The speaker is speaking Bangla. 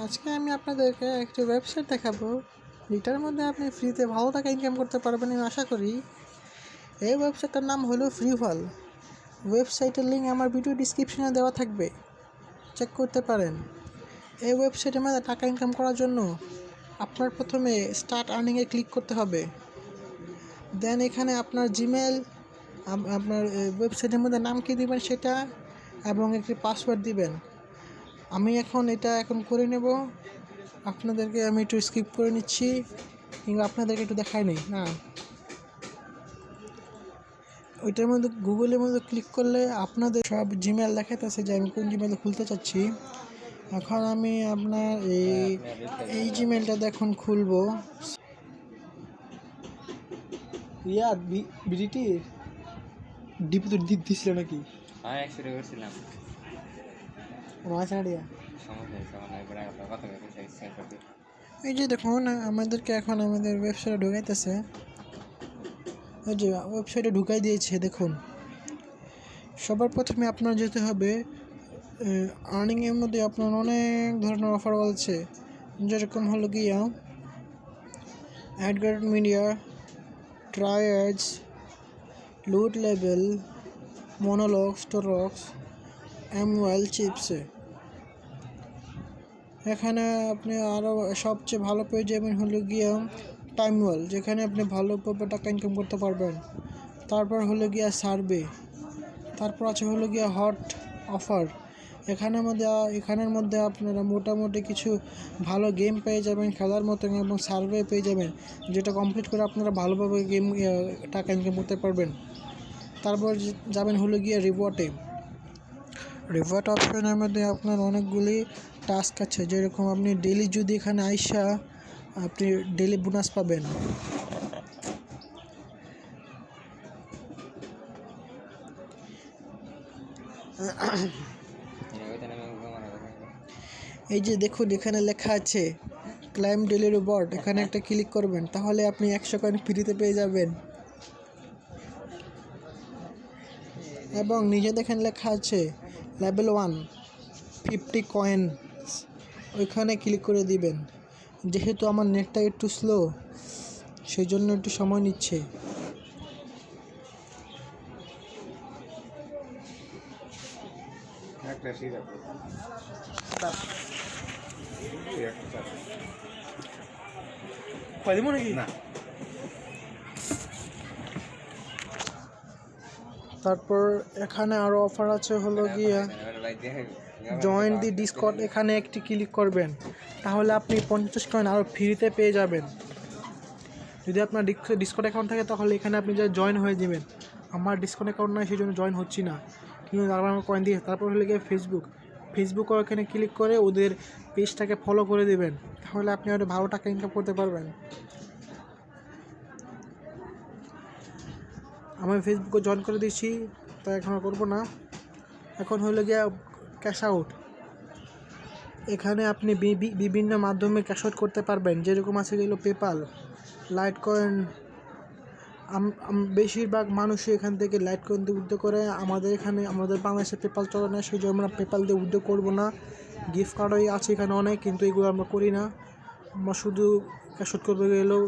আজকে আমি আপনাদেরকে একটি ওয়েবসাইট দেখাবো যেটার মধ্যে আপনি ফ্রিতে ভালো টাকা ইনকাম করতে পারবেন আমি আশা করি। এই ওয়েবসাইটটার নাম হলো ফ্রিফল। ওয়েবসাইটের লিঙ্ক আমার ভিডিও ডিসক্রিপশনে দেওয়া থাকবে, চেক করতে পারেন। এই ওয়েবসাইটের মধ্যে টাকা ইনকাম করার জন্য আপনার প্রথমে স্টার্ট আর্নিংয়ে ক্লিক করতে হবে। দেন এখানে আপনার জিমেল, আপনার ওয়েবসাইটের মধ্যে নাম কী দিবেন সেটা, এবং একটি পাসওয়ার্ড দিবেন। আমি এটা করে নেব। আপনাদেরকে আমি একটু স্কিপ করে নিচ্ছি কিংবা আপনাদেরকে একটু দেখাই নেই না। ওইটার মধ্যে গুগলের মধ্যে ক্লিক করলে আপনাদের সব জিমেল দেখাইতেছে যে আমি কোন জিমেল খুলতে চাচ্ছি। এখন আমি আপনার এই জিমেলটা এখন খুলবো। বিডিটি ডিপি তো দিছিল নাকি? এই যে দেখুন আমাদেরকে এখন আমাদের ওয়েবসাইটে ঢুকাইতেছে। এই যে ওয়েবসাইটে ঢুকাই দিয়েছে। দেখুন সবার প্রথমে আপনার যেতে হবে আর্নিংয়ের মধ্যে আপনার অনেক ধরনের অফার বলছে, যেরকম হলো গিয়া অ্যাডগার্ড মিডিয়া, ট্রাই অ্যাডস, লুট লেভেল, মনোলগ, স্টোরক্স, এমওয়েল চিপসে। এখানে আপনি আরও সবচেয়ে ভালো পেয়ে যাবেন হলো গিয়া টাইমওয়েল, যেখানে আপনি ভালোভাবে টাকা ইনকাম করতে পারবেন। তারপর হলো গিয়া সার্ভে, তারপর আছে হলো গিয়া হট অফার। এখানের মধ্যে আপনারা মোটামুটি কিছু ভালো গেম পেয়ে যাবেন খেলার মতো, এবং সার্ভে পেয়ে যাবেন, যেটা কমপ্লিট করে আপনারা ভালোভাবে টাকা ইনকাম করতে পারবেন। তারপর যাবেন হলো গিয়া রিওয়ার্ডে। রিওয়ার্ড অপশনের মধ্যে আপনার অনেকগুলি টাস্ক আছে, যেরকম আপনি ডেলি যদি এখানে আইসা আপনি ডেলি বোনাস পাবেন। এই যে দেখুন এখানে লেখা আছে ক্লাইম ডেলি রিওয়ার্ড, এখানে একটা ক্লিক করবেন, তাহলে আপনি 100 কয়েন ফ্রিতে পেয়ে যাবেন। এবং নিজে দেখেন লেখা আছে লেভেল 1 50 কয়েন, ওইখানে ক্লিক করে দিবেন। যেহেতু আমার নেটটা একটু স্লো, সেই জন্য একটু সময় নিচ্ছে। তারপর এখানে আরও অফার আছে হলো গিয়া জয়েন দি ডিসকর্ড, এখানে একটি ক্লিক করবেন, তাহলে আপনি 50 কয়েন আরও ফ্রিতে পেয়ে যাবেন। যদি আপনার ডিসকর্ড অ্যাকাউন্ট থাকে তাহলে এখানে আপনি যা জয়েন হয়ে যাবেন। আমার ডিসকর্ড অ্যাকাউন্ট নাই, সেই জন্য জয়েন হচ্ছি না, কিন্তু তারপর আমার কয়েন দিয়ে। তারপর হলে গিয়ে ফেসবুকও এখানে ক্লিক করে ওদের পেজটাকে ফলো করে দেবেন, তাহলে আপনি আরও ভালো টাকা ইনকাম করতে পারবেন। আমি ফেসবুকে জয়েন করে দিচ্ছি, তাই এখন করবো না। এখন হলো গিয়া ক্যাশ আউট। এখানে আপনি বিভিন্ন মাধ্যমে ক্যাশ আউট করতে পারবেন, যেরকম আছে গেল পেপাল, লাইট কয়েন। বেশিরভাগ মানুষই এখান থেকে লাইট কয়েন দিয়ে উইথড্র করে। আমাদের বাংলাদেশে পেপাল চলে না, সেই জন্য আমরা পেপাল দিয়ে উইথড্র করবো না। গিফট কার্ডই আছে এখানে অনেক, কিন্তু এগুলো আমরা করি না। আমরা শুধু ক্যাশ আউট করতে গেলেও